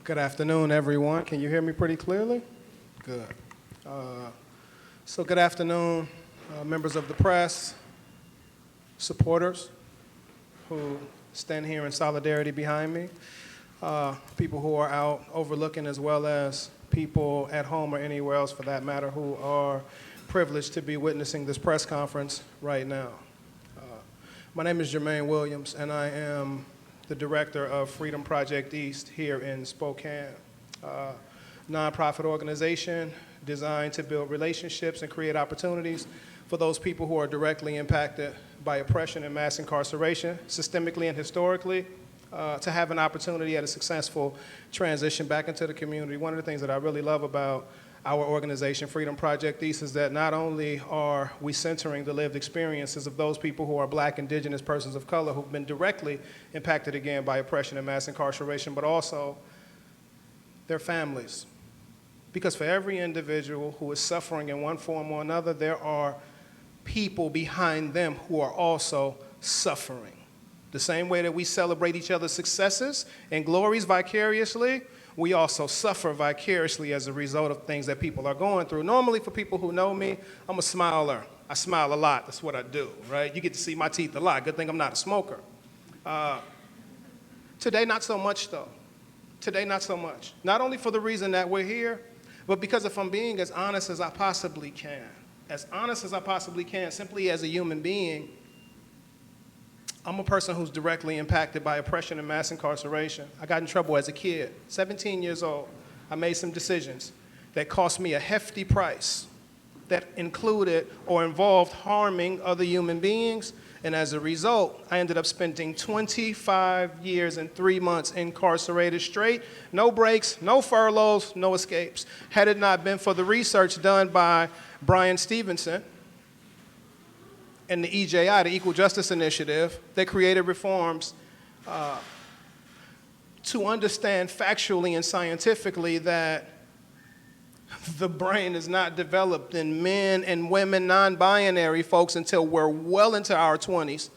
Good afternoon, everyone. Can you hear me pretty clearly? Good. So good afternoon, members of the press, supporters who stand here in solidarity behind me, people who are out overlooking, as well as people at home or anywhere else for that matter who are privileged to be witnessing this press conference right now. My name is Jermaine Williams, and I am the director of Freedom Project East here in Spokane, nonprofit organization designed to build relationships and create opportunities for those people who are directly impacted by oppression and mass incarceration, systemically and historically, to have an opportunity at a successful transition back into the community. One of the things that I really love about our organization, Freedom Project East, is that not only are we centering the lived experiences of those people who are Black, Indigenous, persons of color who've been directly impacted again by oppression and mass incarceration, but also their families. Because for every individual who is suffering in one form or another, there are people behind them who are also suffering. The same way that we celebrate each other's successes and glories vicariously, we also suffer vicariously as a result of things that people are going through. Normally, for people who know me, I'm a smiler. I smile a lot. That's what I do, right? You get to see my teeth a lot. Good thing I'm not a smoker. Today, not so much, though. Today, not so much. Not only for the reason that we're here, but because if I'm being as honest as I possibly can, simply as a human being, I'm a person who's directly impacted by oppression and mass incarceration. I got in trouble as a kid, 17 years old. I made some decisions that cost me a hefty price that included or involved harming other human beings. And as a result, I ended up spending 25 years and 3 months incarcerated straight. No breaks, no furloughs, no escapes. Had it not been for the research done by Brian Stevenson and the EJI, the Equal Justice Initiative, that created reforms to understand factually and scientifically that the brain is not developed in men and women, non-binary folks, until we're well into our 20s.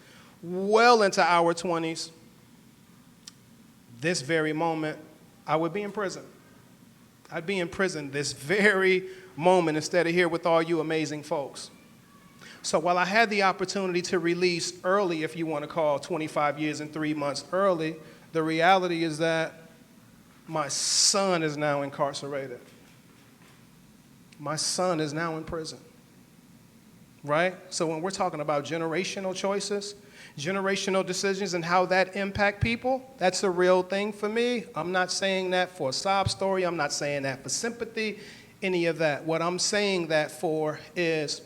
This very moment, I would be in prison. I'd be in prison this very moment instead of here with all you amazing folks. So while I had the opportunity to release early, if you want to call 25 years and 3 months early, the reality is that my son is now incarcerated. My son is now in prison, right? So when we're talking about generational choices, generational decisions and how that impact people, that's a real thing for me. I'm not saying that for a sob story. I'm not saying that for sympathy, any of that. What I'm saying that for is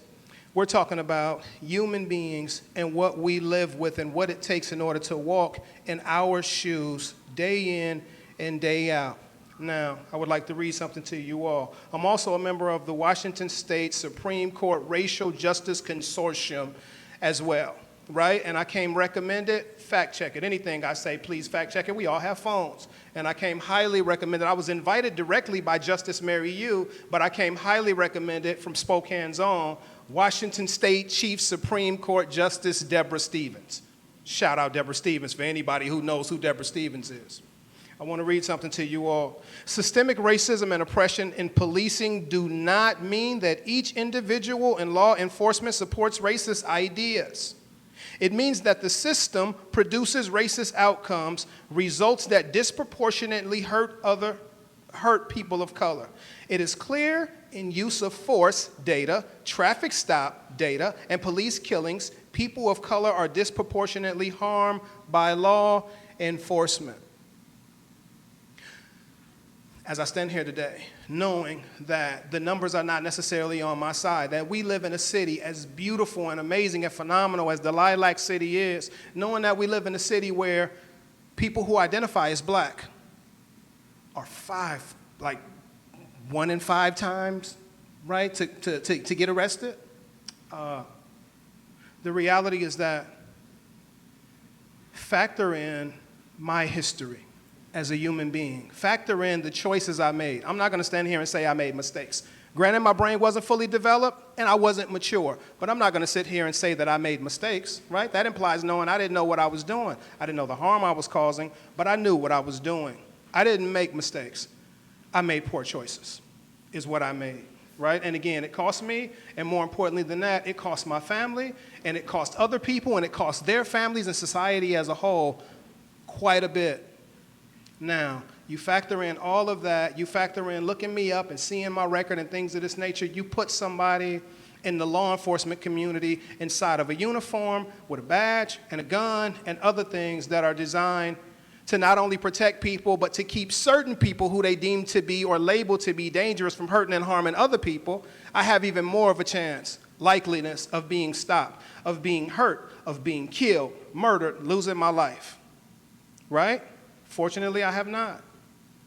we're talking about human beings and what we live with and what it takes in order to walk in our shoes day in and day out. Now, I would like to read something to you all. I'm also a member of the Washington State Supreme Court Racial Justice Consortium as well, right? And I came recommended, fact check it. Anything I say, please fact check it. We all have phones. And I came highly recommended. I was invited directly by Justice Mary Yu, but I came highly recommended from Spokane's own Washington State Chief Supreme Court Justice Deborah Stevens. Shout out Deborah Stevens for anybody who knows who Deborah Stevens is. I want to read something to you all. Systemic racism and oppression in policing do not mean that each individual in law enforcement supports racist ideas. It means that the system produces racist outcomes, results that disproportionately hurt people of color. It is clear in use of force data, traffic stop data, and police killings, people of color are disproportionately harmed by law enforcement. As I stand here today, knowing that the numbers are not necessarily on my side, that we live in a city as beautiful and amazing and phenomenal as the Lilac City is, knowing that we live in a city where people who identify as Black are 1 in 5 times, right, to get arrested. The reality is that factor in my history as a human being. Factor in the choices I made. I'm not going to stand here and say I made mistakes. Granted, my brain wasn't fully developed and I wasn't mature, but I'm not going to sit here and say that I made mistakes, right? That implies knowing I didn't know what I was doing. I didn't know the harm I was causing, but I knew what I was doing. I didn't make mistakes. I made poor choices, is what I made, right? And again, it cost me, and more importantly than that, it cost my family, and it cost other people, and it cost their families and society as a whole quite a bit. Now, you factor in all of that, you factor in looking me up and seeing my record and things of this nature, you put somebody in the law enforcement community inside of a uniform with a badge and a gun and other things that are designed to not only protect people, but to keep certain people who they deem to be or label to be dangerous from hurting and harming other people, I have even more of a chance, likeliness of being stopped, of being hurt, of being killed, murdered, losing my life, right? Fortunately, I have not.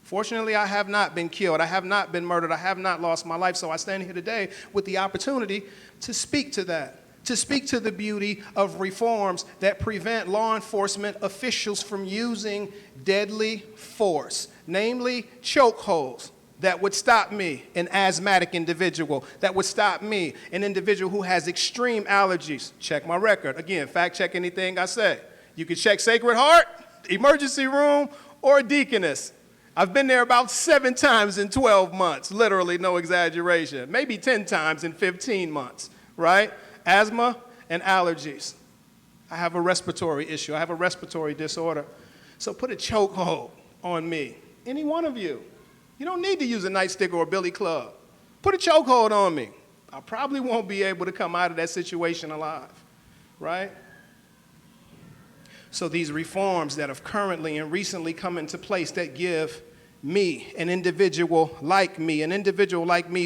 Fortunately, I have not been killed. I have not been murdered. I have not lost my life. So I stand here today with the opportunity to speak to that, to speak to the beauty of reforms that prevent law enforcement officials from using deadly force, namely chokeholds that would stop me, an asthmatic individual, that would stop me, an individual who has extreme allergies. Check my record. Again, fact check anything I say. You can check Sacred Heart, emergency room, or Deaconess. I've been there about 7 times in 12 months, literally no exaggeration, maybe 10 times in 15 months, right? Asthma and allergies. I have a respiratory issue. I have a respiratory disorder. So put a chokehold on me, any one of you. You don't need to use a nightstick or a billy club. Put a chokehold on me. I probably won't be able to come out of that situation alive, right? So these reforms that have currently and recently come into place that give me, an individual like me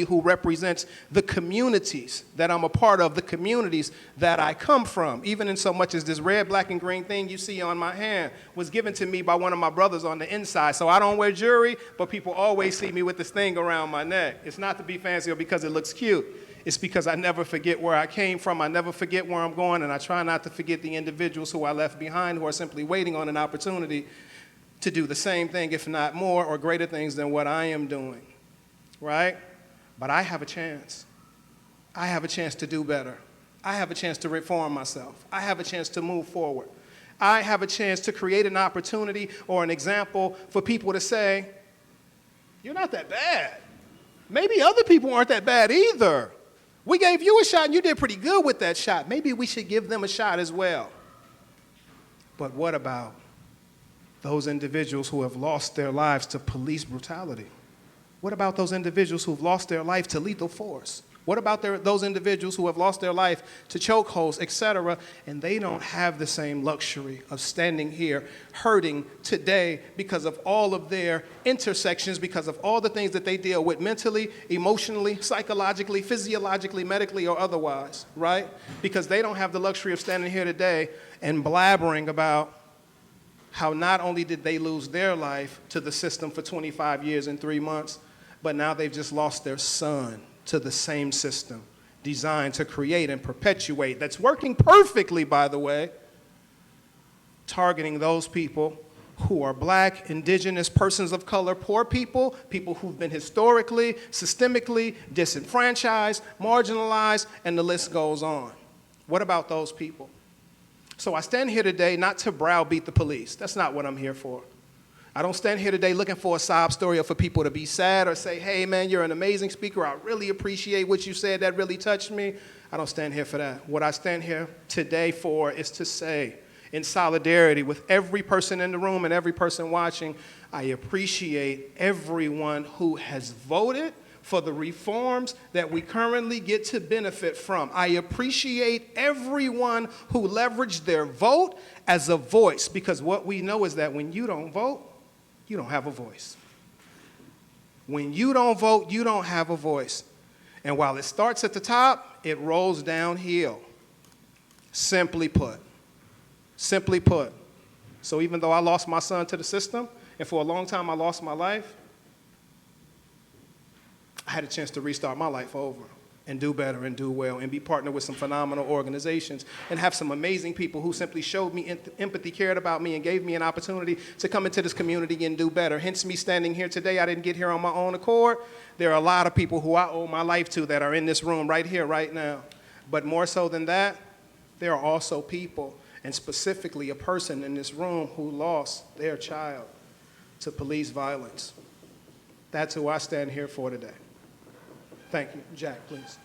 who represents the communities that I'm a part of, the communities that I come from, even in so much as this red, black, and green thing you see on my hand was given to me by one of my brothers on the inside. So I don't wear jewelry, but people always see me with this thing around my neck. It's not to be fancy or because it looks cute. It's because I never forget where I came from, I never forget where I'm going, and I try not to forget the individuals who I left behind who are simply waiting on an opportunity to do the same thing, if not more, or greater things than what I am doing, right? But I have a chance. I have a chance to do better. I have a chance to reform myself. I have a chance to move forward. I have a chance to create an opportunity or an example for people to say, you're not that bad. Maybe other people aren't that bad either. We gave you a shot and you did pretty good with that shot. Maybe we should give them a shot as well. But what about those individuals who have lost their lives to police brutality? What about those individuals who've lost their life to lethal force? What about those individuals who have lost their life to chokeholds, etc., and they don't have the same luxury of standing here hurting today because of all of their intersections, because of all the things that they deal with mentally, emotionally, psychologically, physiologically, medically, or otherwise, right? Because they don't have the luxury of standing here today and blabbering about how not only did they lose their life to the system for 25 years and 3 months, but now they've just lost their son to the same system designed to create and perpetuate, that's working perfectly, by the way, targeting those people who are black, indigenous, persons of color, poor people, people who've been historically, systemically disenfranchised, marginalized, and the list goes on. What about those people? So I stand here today not to browbeat the police. That's not what I'm here for. I don't stand here today looking for a sob story or for people to be sad or say, hey, man, you're an amazing speaker. I really appreciate what you said. That really touched me. I don't stand here for that. What I stand here today for is to say, in solidarity with every person in the room and every person watching, I appreciate everyone who has voted for the reforms that we currently get to benefit from. I appreciate everyone who leveraged their vote as a voice, because what we know is that when you don't vote, you don't have a voice. When you don't vote, you don't have a voice. And while it starts at the top, it rolls downhill. Simply put. Simply put. So even though I lost my son to the system, and for a long time I lost my life, I had a chance to restart my life over and do better and do well and be partnered with some phenomenal organizations and have some amazing people who simply showed me empathy, cared about me, and gave me an opportunity to come into this community and do better. Hence me standing here today. I didn't get here on my own accord. There are a lot of people who I owe my life to that are in this room right here, right now. But more so than that, there are also people, and specifically a person in this room who lost their child to police violence. That's who I stand here for today. Thank you. Jack, please.